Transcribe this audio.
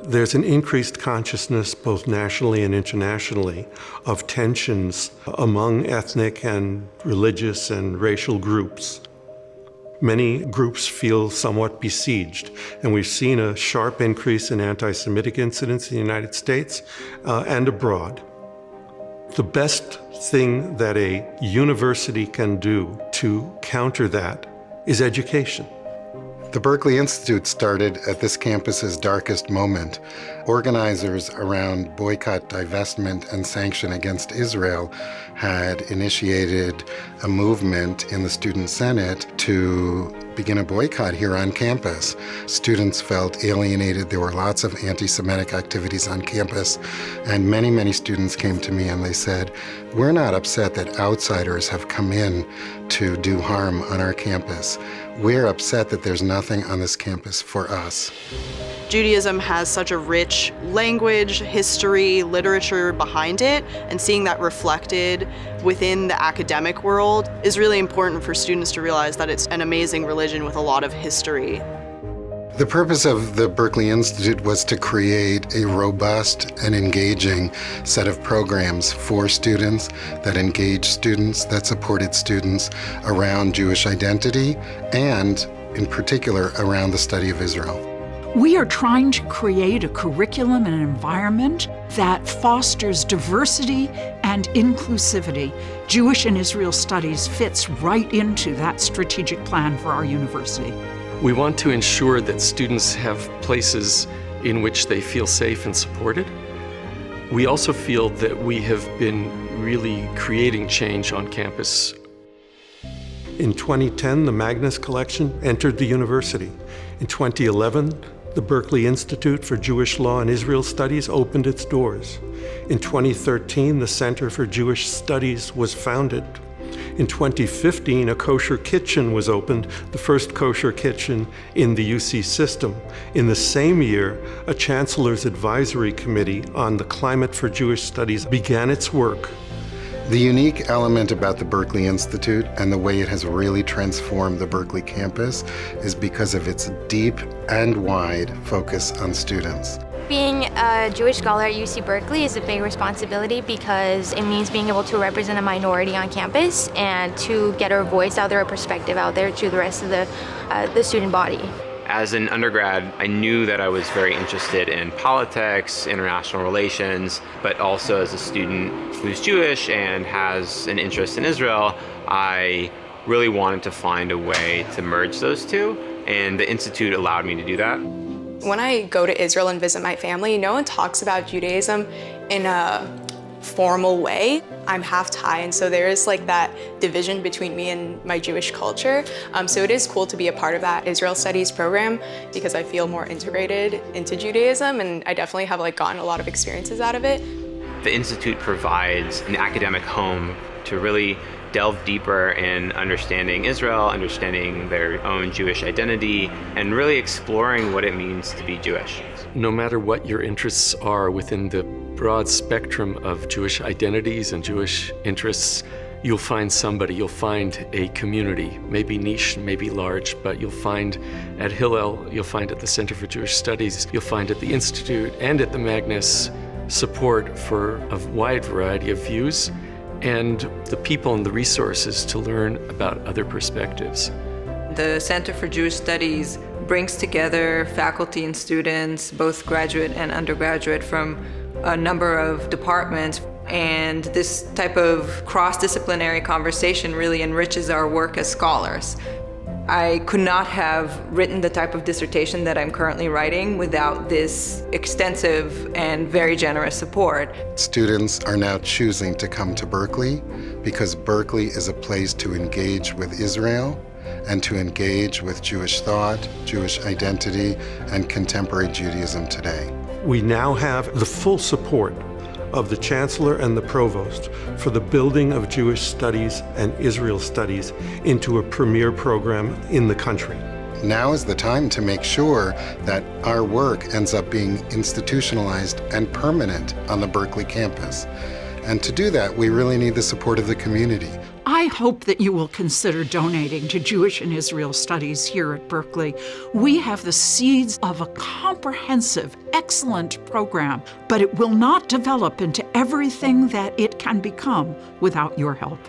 There's an increased consciousness, both nationally and internationally, of tensions among ethnic and religious and racial groups. Many groups feel somewhat besieged, and we've seen a sharp increase in anti-Semitic incidents in the United States and abroad. The best thing that a university can do to counter that is education. The Berkeley Institute started at this campus's darkest moment. Organizers around boycott, divestment, and sanction against Israel had initiated a movement in the Student Senate to begin a boycott here on campus. Students felt alienated. There were lots of anti-Semitic activities on campus, and many, many students came to me and they said, "We're not upset that outsiders have come in to do harm on our campus. We're upset that there's nothing on this campus for us." Judaism has such a rich language, history, literature behind it, and seeing that reflected within the academic world is really important for students to realize that it's an amazing religion with a lot of history. The purpose of the Berkeley Institute was to create a robust and engaging set of programs for students that engaged students, that supported students around Jewish identity, and in particular around the study of Israel. We are trying to create a curriculum and an environment that fosters diversity and inclusivity. Jewish and Israel Studies fits right into that strategic plan for our university. We want to ensure that students have places in which they feel safe and supported. We also feel that we have been really creating change on campus. In 2010, the Magnus Collection entered the university. In 2011, the Berkeley Institute for Jewish Law and Israel Studies opened its doors. In 2013, the Center for Jewish Studies was founded. In 2015, a kosher kitchen was opened, the first kosher kitchen in the UC system. In the same year, a Chancellor's Advisory Committee on the Climate for Jewish Studies began its work. The unique element about the Berkeley Institute and the way it has really transformed the Berkeley campus is because of its deep and wide focus on students. Being a Jewish scholar at UC Berkeley is a big responsibility because it means being able to represent a minority on campus and to get our voice out there, our perspective out there to the rest of the student body. As an undergrad, I knew that I was very interested in politics, international relations, but also as a student who's Jewish and has an interest in Israel, I really wanted to find a way to merge those two, and the Institute allowed me to do that. When I go to Israel and visit my family, no one talks about Judaism in a formal way. I'm half Thai, and so there is like that division between me and my Jewish culture. So it is cool to be a part of that Israel Studies program because I feel more integrated into Judaism, and I definitely have like gotten a lot of experiences out of it. The Institute provides an academic home to really delve deeper in understanding Israel, understanding their own Jewish identity, and really exploring what it means to be Jewish. No matter what your interests are within the broad spectrum of Jewish identities and Jewish interests, you'll find somebody, you'll find a community, maybe niche, maybe large, but you'll find at Hillel, you'll find at the Center for Jewish Studies, you'll find at the Institute and at the Magnus support for a wide variety of views and the people and the resources to learn about other perspectives. The Center for Jewish Studies brings together faculty and students, both graduate and undergraduate, from a number of departments. And this type of cross-disciplinary conversation really enriches our work as scholars. I could not have written the type of dissertation that I'm currently writing without this extensive and very generous support. Students are now choosing to come to Berkeley because Berkeley is a place to engage with Israel and to engage with Jewish thought, Jewish identity, and contemporary Judaism today. We now have the full support of the Chancellor and the Provost for the building of Jewish studies and Israel studies into a premier program in the country. Now is the time to make sure that our work ends up being institutionalized and permanent on the Berkeley campus. And to do that, we really need the support of the community. I I hope that you will consider donating to Jewish and Israel Studies here at Berkeley. We have the seeds of a comprehensive, excellent program, but it will not develop into everything that it can become without your help.